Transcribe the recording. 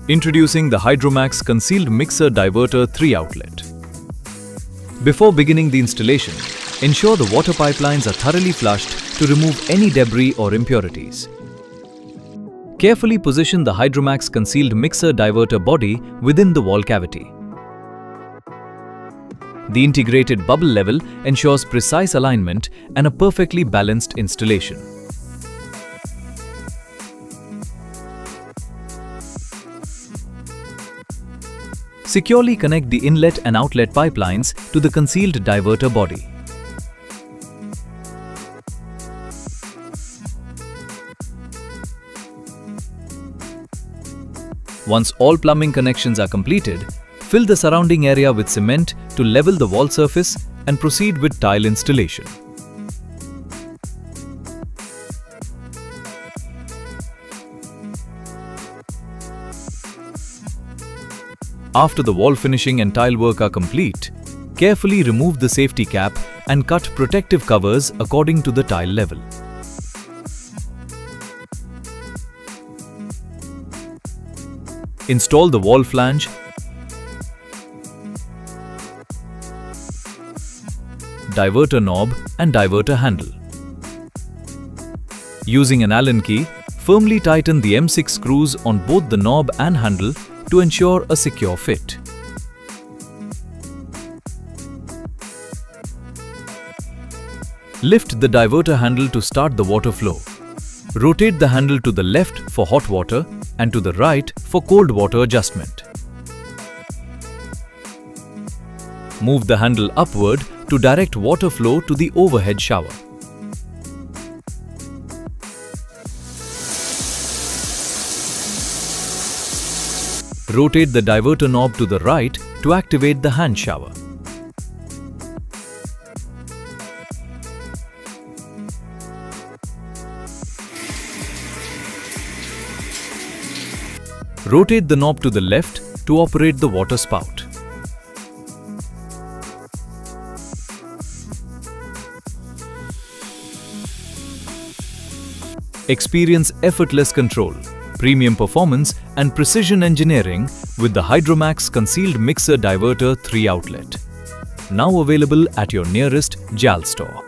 Introducing the Hydromax Concealed Mixer Diverter 3 outlet. Before beginning the installation, ensure the water pipelines are thoroughly flushed to remove any debris or impurities. Carefully position the Hydromax Concealed Mixer Diverter body within the wall cavity. The integrated bubble level ensures precise alignment and a perfectly balanced installation. Securely connect the inlet and outlet pipelines to the concealed diverter body. Once all plumbing connections are completed, fill the surrounding area with cement to level the wall surface and proceed with tile installation. After the wall finishing and tile work are complete, carefully remove the safety cap and cut protective covers according to the tile level. Install the wall flange, diverter knob and diverter handle. Using an Allen key, firmly tighten the M6 screws on both the knob and handle to ensure a secure fit. Lift the diverter handle to start the water flow. Rotate the handle to the left for hot water and to the right for cold water adjustment. Move the handle upward to direct water flow to the overhead shower. Rotate the diverter knob to the right to activate the hand shower. Rotate the knob to the left to operate the water spout. Experience effortless control, premium performance and precision engineering with the Hydromax Concealed Mixer Diverter 3 outlet. Now available at your nearest JAL store.